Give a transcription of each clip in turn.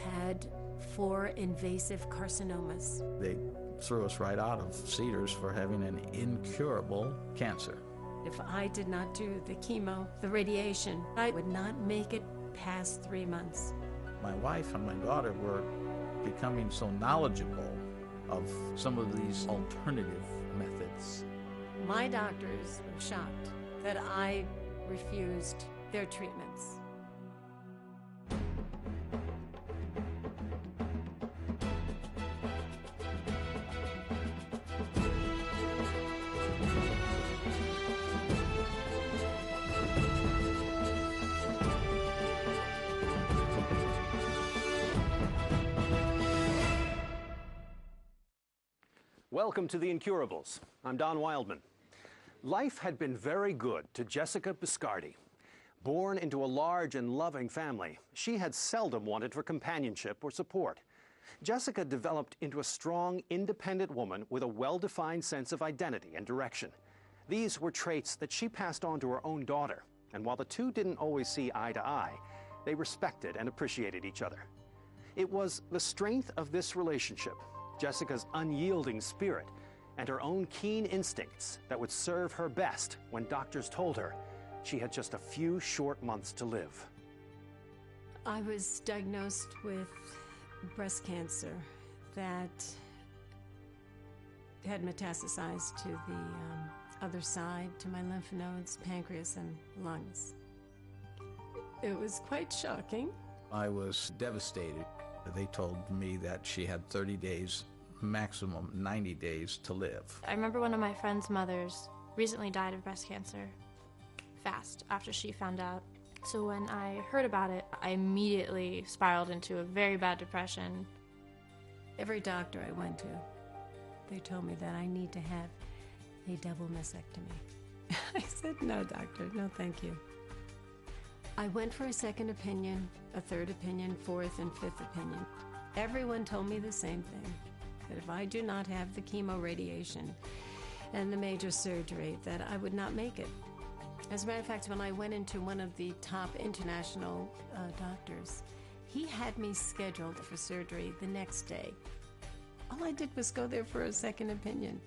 had 4 invasive carcinomas. They threw us right out of Cedars for having an incurable cancer. If I did not do the chemo, the radiation, I would not make it past 3 months. My wife and my daughter were becoming so knowledgeable of some of these alternative methods. My doctors were shocked that I refused their treatments. Welcome to The Incurables. I'm Don Wildman. Life had been very good to Jessica Biscardi. Born into a large and loving family, she had seldom wanted for companionship or support. Jessica developed into a strong, independent woman with a well-defined sense of identity and direction. These were traits that she passed on to her own daughter, and while the two didn't always see eye to eye, they respected and appreciated each other. It was the strength of this relationship, Jessica's unyielding spirit, and her own keen instincts that would serve her best when doctors told her she had just a few short months to live. I was diagnosed with breast cancer that had metastasized to the other side, to my lymph nodes, pancreas, and lungs. It was quite shocking. I was devastated. They told me that she had 30 days, maximum 90 days to live. I remember one of my friend's mothers recently died of breast cancer fast after she found out. So when I heard about it, I immediately spiraled into a very bad depression. Every doctor I went to, they told me that I need to have a double mastectomy. I said, no, doctor, no thank you. I went for a second opinion, a third opinion, fourth and fifth opinion. Everyone told me the same thing, that if I do not have the chemo radiation and the major surgery, that I would not make it. As a matter of fact, when I went into one of the top international doctors, he had me scheduled for surgery the next day. All I did was go there for a second opinion.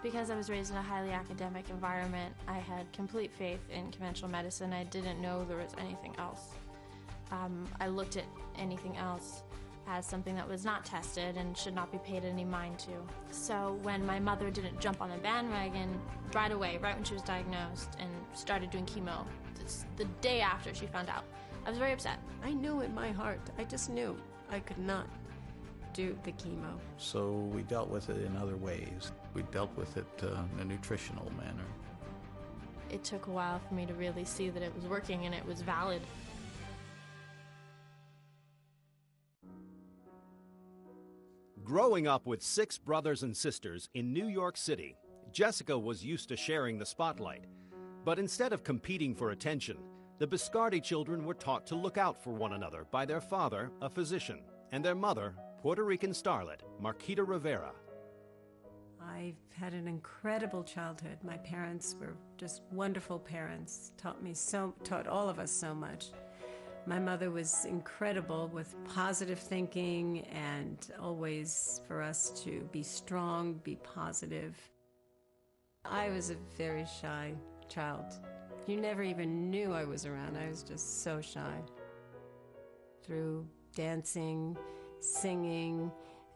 Because I was raised in a highly academic environment, I had complete faith in conventional medicine. I didn't know there was anything else. I looked at anything else as something that was not tested and should not be paid any mind to. So when my mother didn't jump on the bandwagon right away, right when she was diagnosed, and started doing chemo, the day after she found out, I was very upset. I knew in my heart, I just knew I could not do the chemo. So we dealt with it in other ways. We dealt with it in a nutritional manner. It took a while for me to really see that it was working and it was valid. Growing up with 6 brothers and sisters in New York City, Jessica was used to sharing the spotlight. But instead of competing for attention, the Biscardi children were taught to look out for one another by their father, a physician, and their mother, Puerto Rican starlet, Marquita Rivera. I've had an incredible childhood. My parents were just wonderful parents, taught all of us so much. My mother was incredible with positive thinking and always for us to be strong, be positive. I was a very shy child. You never even knew I was around. I was just so shy. Through dancing, singing,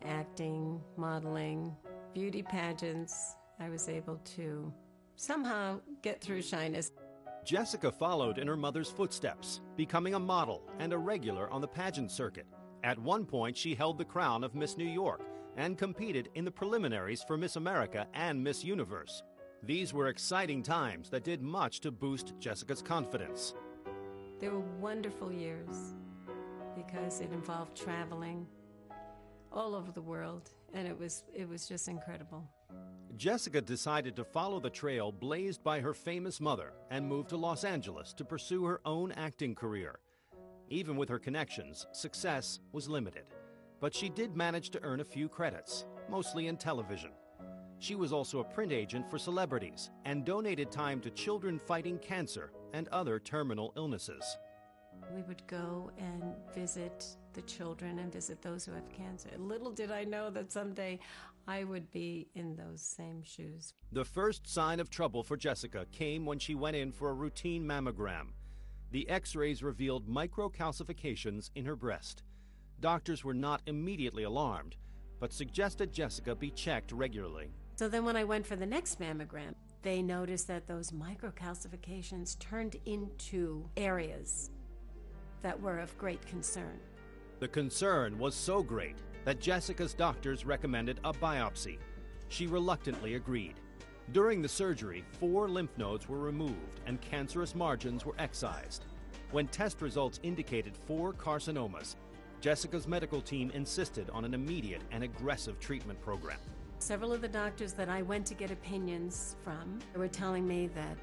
acting, modeling, beauty pageants, I was able to somehow get through shyness. Jessica followed in her mother's footsteps, becoming a model and a regular on the pageant circuit. At one point, she held the crown of Miss New York and competed in the preliminaries for Miss America and Miss Universe. These were exciting times that did much to boost Jessica's confidence. They were wonderful years because it involved traveling all over the world, and it was just incredible. Jessica decided to follow the trail blazed by her famous mother and moved to Los Angeles to pursue her own acting career. Even with her connections, success was limited. But she did manage to earn a few credits, mostly in television. She was also a print agent for celebrities and donated time to children fighting cancer and other terminal illnesses. We would go and visit the children and visit those who have cancer. Little did I know that someday I would be in those same shoes. The first sign of trouble for Jessica came when she went in for a routine mammogram. The x-rays revealed microcalcifications in her breast. Doctors were not immediately alarmed, but suggested Jessica be checked regularly. So then when I went for the next mammogram, they noticed that those microcalcifications turned into areas that were of great concern. The concern was so great that Jessica's doctors recommended a biopsy. She reluctantly agreed. During the surgery, 4 lymph nodes were removed and cancerous margins were excised. When test results indicated 4 carcinomas, Jessica's medical team insisted on an immediate and aggressive treatment program. Several of the doctors that I went to get opinions from were telling me that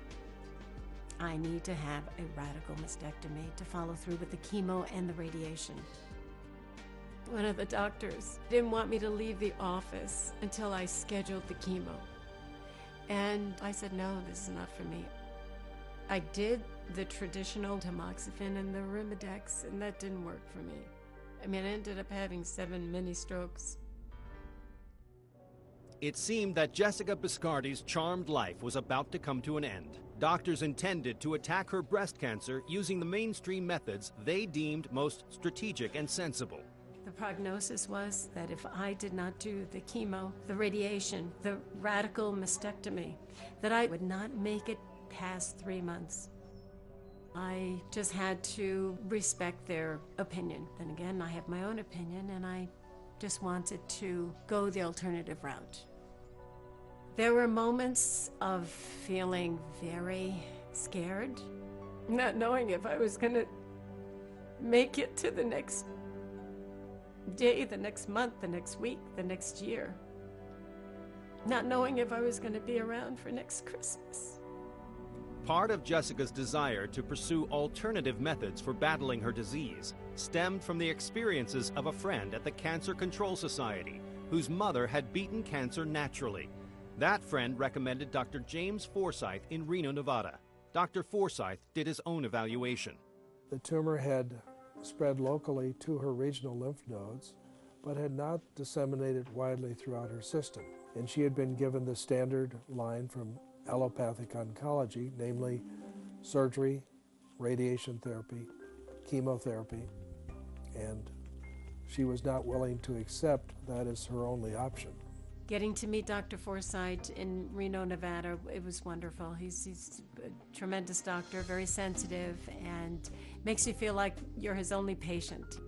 I need to have a radical mastectomy to follow through with the chemo and the radiation. One of the doctors didn't want me to leave the office until I scheduled the chemo. And I said, no, this is not for me. I did the traditional tamoxifen and the Arimidex, and that didn't work for me. I mean, I ended up having 7 mini strokes. It seemed that Jessica Biscardi's charmed life was about to come to an end. Doctors intended to attack her breast cancer using the mainstream methods they deemed most strategic and sensible. The prognosis was that if I did not do the chemo, the radiation, the radical mastectomy, that I would not make it past 3 months. I just had to respect their opinion. Then again, I have my own opinion, and I just wanted to go the alternative route. There were moments of feeling very scared, not knowing if I was going to make it to the next day, the next month, the next week, the next year. Not knowing if I was going to be around for next Christmas. Part of Jessica's desire to pursue alternative methods for battling her disease stemmed from the experiences of a friend at the Cancer Control Society, whose mother had beaten cancer naturally. That friend recommended Dr. James Forsyth in Reno, Nevada. Dr. Forsyth did his own evaluation. The tumor had spread locally to her regional lymph nodes, but had not disseminated widely throughout her system. And she had been given the standard line from allopathic oncology, namely surgery, radiation therapy, chemotherapy, and she was not willing to accept that as her only option. Getting to meet Dr. Forsyth in Reno, Nevada, it was wonderful. He's a tremendous doctor, very sensitive, and makes you feel like you're his only patient.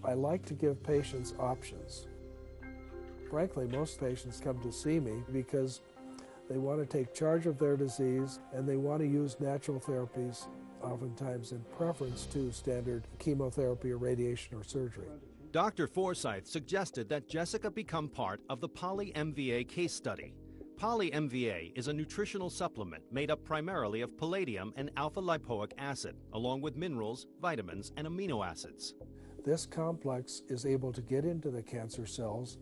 I like to give patients options. Frankly, most patients come to see me because they want to take charge of their disease and they want to use natural therapies, oftentimes in preference to standard chemotherapy or radiation or surgery. Dr. Forsyth suggested that Jessica become part of the Poly-MVA case study. Poly-MVA is a nutritional supplement made up primarily of palladium and alpha-lipoic acid, along with minerals, vitamins, and amino acids. This complex is able to get into the cancer cells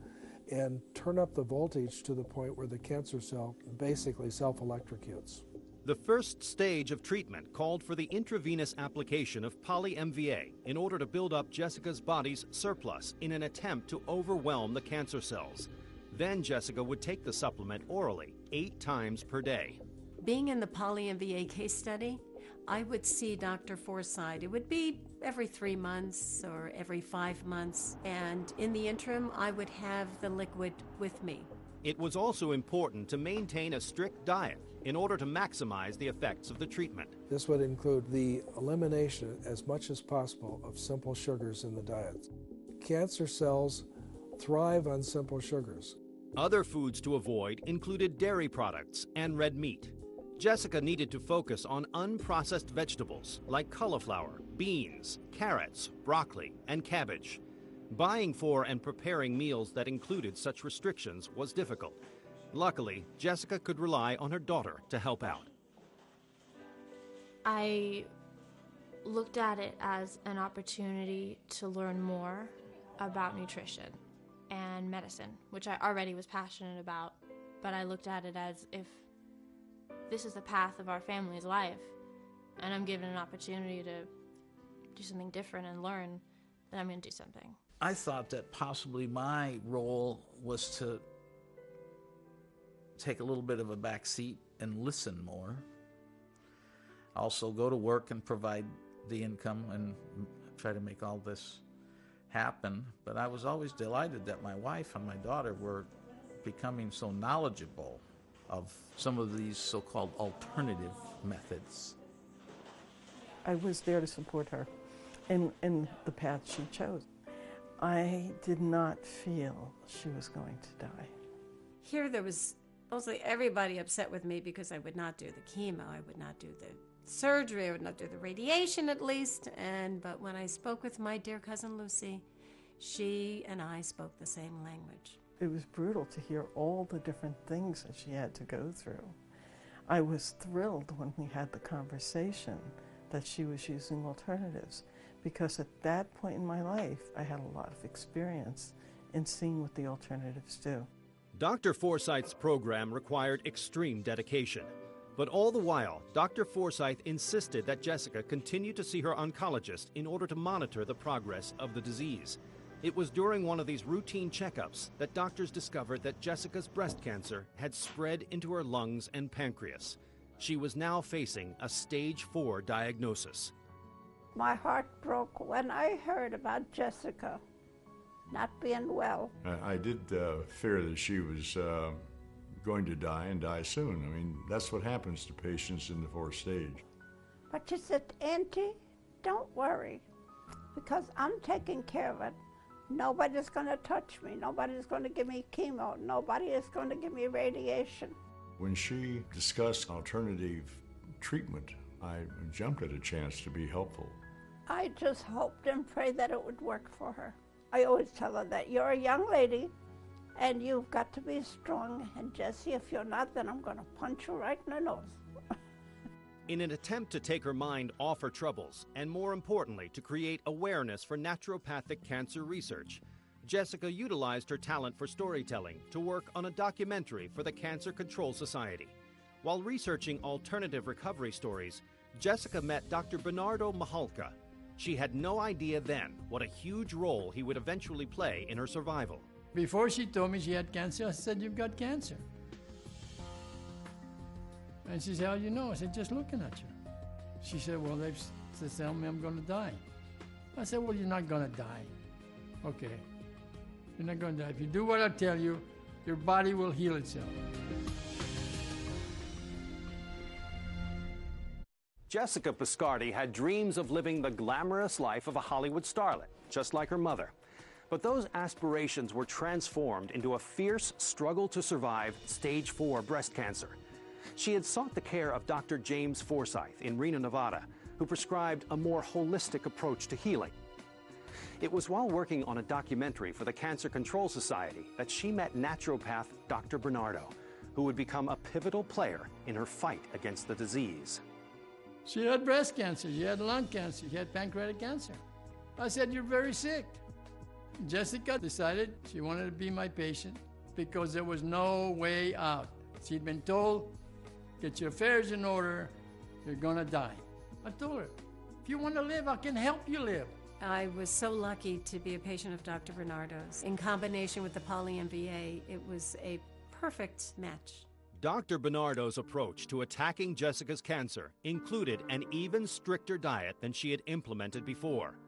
and turn up the voltage to the point where the cancer cell basically self-electrocutes. The first stage of treatment called for the intravenous application of Poly-MVA in order to build up Jessica's body's surplus in an attempt to overwhelm the cancer cells. Then Jessica would take the supplement orally 8 times per day. Being in the Poly-MVA case study, I would see Dr. Forsyth. It would be every 3 months or every 5 months, and in the interim, I would have the liquid with me. It was also important to maintain a strict diet in order to maximize the effects of the treatment. This would include the elimination as much as possible of simple sugars in the diet. Cancer cells thrive on simple sugars. Other foods to avoid included dairy products and red meat. Jessica needed to focus on unprocessed vegetables like cauliflower, beans, carrots, broccoli, and cabbage. Buying for and preparing meals that included such restrictions was difficult. Luckily, Jessica could rely on her daughter to help out. I looked at it as an opportunity to learn more about nutrition and medicine, which I already was passionate about, but I looked at it as if this is the path of our family's life, and I'm given an opportunity to do something different and learn, then I'm going to do something. I thought that possibly my role was to take a little bit of a back seat and listen more. Also go to work and provide the income and try to make all this happen. But I was always delighted that my wife and my daughter were becoming so knowledgeable of some of these so-called alternative methods. I was there to support her in the path she chose. I did not feel she was going to die. Here there was mostly everybody upset with me because I would not do the chemo, I would not do the surgery, I would not do the radiation at least. But when I spoke with my dear cousin Lucy, she and I spoke the same language. It was brutal to hear all the different things that she had to go through. I was thrilled when we had the conversation that she was using alternatives, because at that point in my life, I had a lot of experience in seeing what the alternatives do. Dr. Forsyth's program required extreme dedication. But all the while, Dr. Forsyth insisted that Jessica continue to see her oncologist in order to monitor the progress of the disease. It was during one of these routine checkups that doctors discovered that Jessica's breast cancer had spread into her lungs and pancreas. She was now facing a stage 4 diagnosis. My heart broke when I heard about Jessica not being well. I did fear that she was going to die and die soon. I mean, that's what happens to patients in the 4th stage. But she said, Auntie, don't worry, because I'm taking care of it. Nobody's going to touch me. Nobody's going to give me chemo. Nobody is going to give me radiation. When she discussed alternative treatment, I jumped at a chance to be helpful. I just hoped and prayed that it would work for her. I always tell her that you're a young lady and you've got to be strong. And Jessie, if you're not, then I'm going to punch you right in the nose. In an attempt to take her mind off her troubles, and more importantly, to create awareness for naturopathic cancer research, Jessica utilized her talent for storytelling to work on a documentary for the Cancer Control Society. While researching alternative recovery stories, Jessica met Dr. Bernardo Mahalka. She had no idea then what a huge role he would eventually play in her survival. Before she told me she had cancer, I said, "You've got cancer." And she said, "How do you know?" I said, "Just looking at you." She said, "Well, they've told me I'm going to die." I said, "Well, you're not going to die." "Okay, you're not going to die. If you do what I tell you, your body will heal itself." Jessica Biscardi had dreams of living the glamorous life of a Hollywood starlet, just like her mother. But those aspirations were transformed into a fierce struggle to survive stage 4 breast cancer. She had sought the care of Dr. James Forsyth in Reno, Nevada, who prescribed a more holistic approach to healing. It was while working on a documentary for the Cancer Control Society that she met naturopath Dr. Bernardo, who would become a pivotal player in her fight against the disease. She had breast cancer, she had lung cancer, she had pancreatic cancer. I said, "You're very sick." Jessica decided she wanted to be my patient because there was no way out. She'd been told, "Get your affairs in order, you're gonna die." I told her, "If you want to live, I can help you live." I was so lucky to be a patient of Dr. Bernardo's. In combination with the poly-MVA, it was a perfect match. Dr. Bernardo's approach to attacking Jessica's cancer included an even stricter diet than she had implemented before.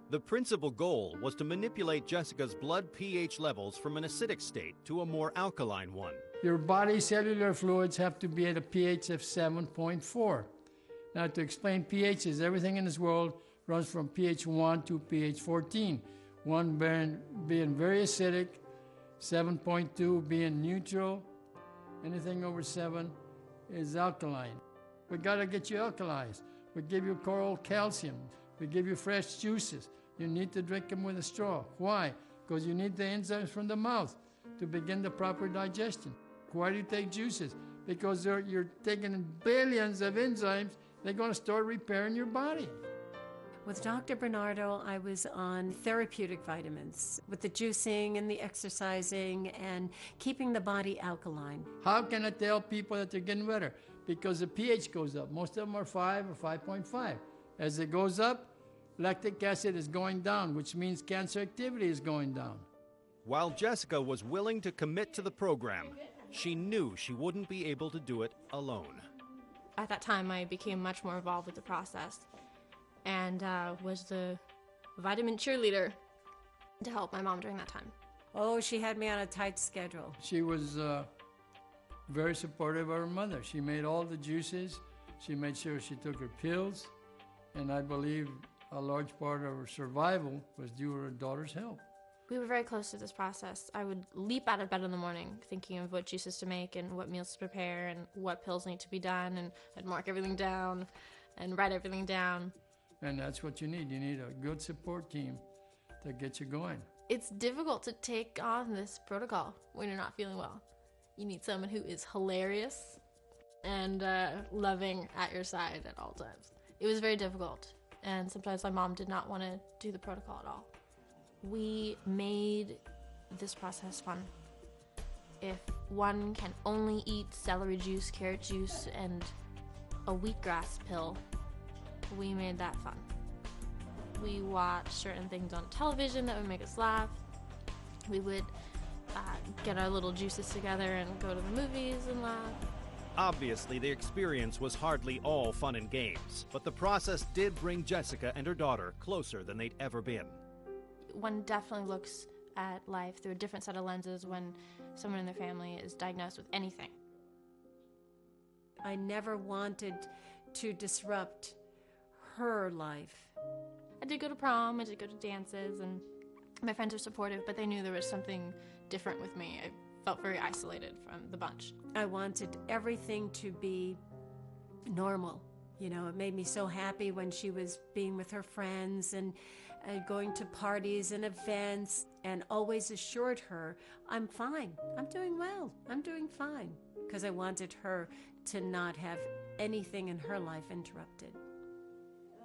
The principal goal was to manipulate Jessica's blood pH levels from an acidic state to a more alkaline one. Your body's cellular fluids have to be at a pH of 7.4. Now, to explain pHs, everything in this world runs from pH 1 to pH 14. 1 being very acidic, 7.2 being neutral. Anything over 7 is alkaline. We got to get you alkalized. We give you coral calcium. We give you fresh juices. You need to drink them with a straw. Why? Because you need the enzymes from the mouth to begin the proper digestion. Why do you take juices? Because you're taking billions of enzymes. They're going to start repairing your body. With Dr. Bernardo, I was on therapeutic vitamins with the juicing and the exercising and keeping the body alkaline. How can I tell people that they're getting better? Because the pH goes up. Most of them are 5 or 5.5. As it goes up, lactic acid is going down, which means cancer activity is going down. While Jessica was willing to commit to the program, she knew she wouldn't be able to do it alone. At that time, I became much more involved with the process and was the vitamin cheerleader to help my mom during that time. Oh, she had me on a tight schedule. She was very supportive of her mother. She made all the juices. She made sure she took her pills. And I believe a large part of her survival was due to her daughter's help. We were very close to this process. I would leap out of bed in the morning thinking of what juices to make and what meals to prepare and what pills need to be done, and I'd mark everything down and write everything down. And that's what you need. You need a good support team to get you going. It's difficult to take on this protocol when you're not feeling well. You need someone who is hilarious and loving at your side at all times. It was very difficult, and sometimes my mom did not want to do the protocol at all. We made this process fun. If one can only eat celery juice, carrot juice, and a wheatgrass pill, we made that fun. We watched certain things on television that would make us laugh. We would get our little juices together and go to the movies and laugh. Obviously, the experience was hardly all fun and games, but the process did bring Jessica and her daughter closer than they'd ever been. One definitely looks at life through a different set of lenses when someone in their family is diagnosed with anything. I never wanted to disrupt her life. I did go to prom, I did go to dances, and my friends were supportive, but they knew there was something different with me. I felt very isolated from the bunch. I wanted everything to be normal. You know, it made me so happy when she was being with her friends and going to parties and events, and always assured her, I'm fine, I'm doing well, I'm doing fine, because I wanted her to not have anything in her life interrupted.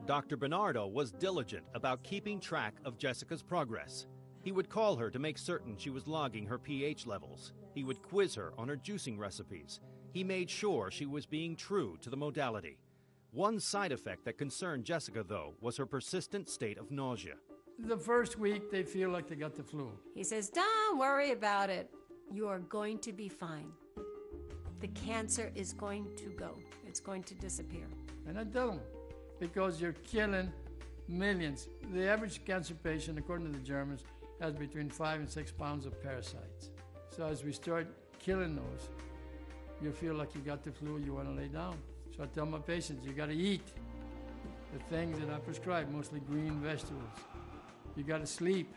Dr. Bernardo was diligent about keeping track of Jessica's progress. He would call her to make certain she was logging her pH levels. He would quiz her on her juicing recipes. He made sure she was being true to the modality. One side effect that concerned Jessica, though, was her persistent state of nausea. The first week, they feel like they got the flu. He says, don't worry about it. You are going to be fine. The cancer is going to go. It's going to disappear. And I tell them, because you're killing millions. The average cancer patient, according to the Germans, has between 5 and 6 pounds of parasites. So as we start killing those, you feel like you got the flu, you want to lay down. So I tell my patients, you got to eat the things that I prescribe, mostly green vegetables. You got to sleep,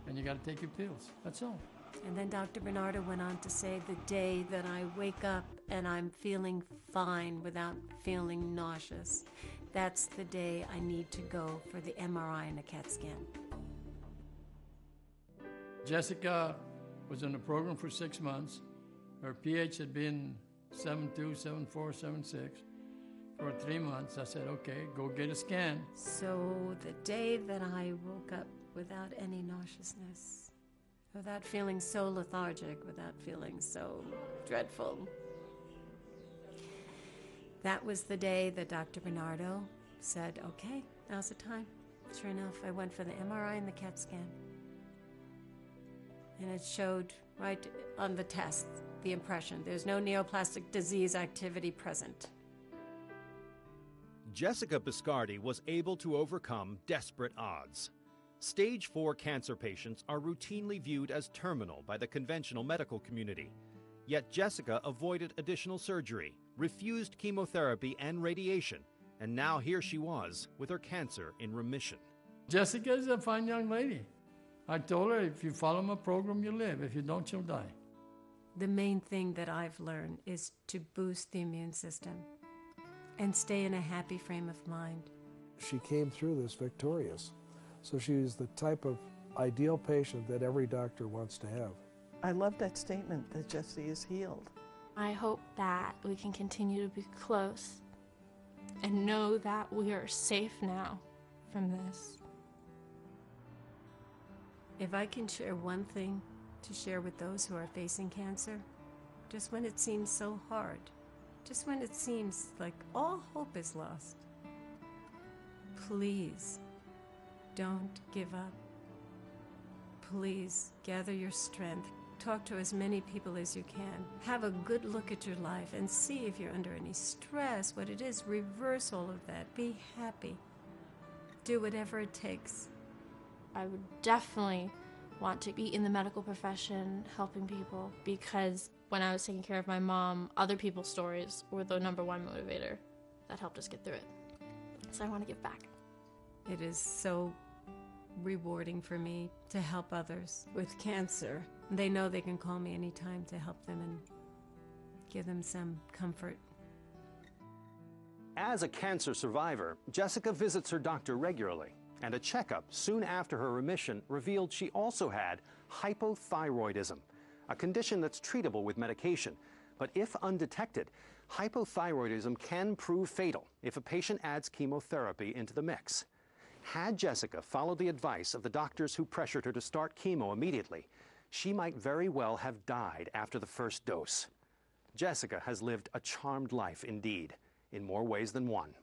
and you got to take your pills. That's all. And then Dr. Bernardo went on to say, the day that I wake up and I'm feeling fine without feeling nauseous, that's the day I need to go for the MRI and a CAT scan. Jessica was in the program for 6 months. Her pH had been 7.2, 7.4, 7.6 for 3 months. I said, okay, go get a scan. So the day that I woke up without any nauseousness, without feeling so lethargic, without feeling so dreadful, that was the day that Dr. Bernardo said, okay, now's the time. Sure enough, I went for the MRI and the CAT scan. And it showed right on the test, the impression. There's no neoplastic disease activity present. Jessica Biscardi was able to overcome desperate odds. Stage 4 cancer patients are routinely viewed as terminal by the conventional medical community. Yet Jessica avoided additional surgery, refused chemotherapy and radiation, and now here she was with her cancer in remission. Jessica is a fine young lady. I told her, if you follow my program, you live. If you don't, you'll die. The main thing that I've learned is to boost the immune system and stay in a happy frame of mind. She came through this victorious. So she was the type of ideal patient that every doctor wants to have. I love that statement that Jessie is healed. I hope that we can continue to be close and know that we are safe now from this. If I can share one thing to share with those who are facing cancer, just when it seems so hard, just when it seems like all hope is lost, please Don't give up. Please gather your strength. Talk to as many people as you can. Have a good look at your life and see if you're under any stress, what it is. Reverse all of that. Be happy. Do whatever it takes. I would definitely want to be in the medical profession, helping people, because when I was taking care of my mom, other people's stories were the #1 motivator that helped us get through it. So I want to give back. It is so rewarding for me to help others with cancer. They know they can call me anytime to help them and give them some comfort. As a cancer survivor, Jessica visits her doctor regularly, and a checkup soon after her remission revealed she also had hypothyroidism, a condition that's treatable with medication. But if undetected, hypothyroidism can prove fatal if a patient adds chemotherapy into the mix. Had Jessica followed the advice of the doctors who pressured her to start chemo immediately, she might very well have died after the first dose. Jessica has lived a charmed life indeed, in more ways than one.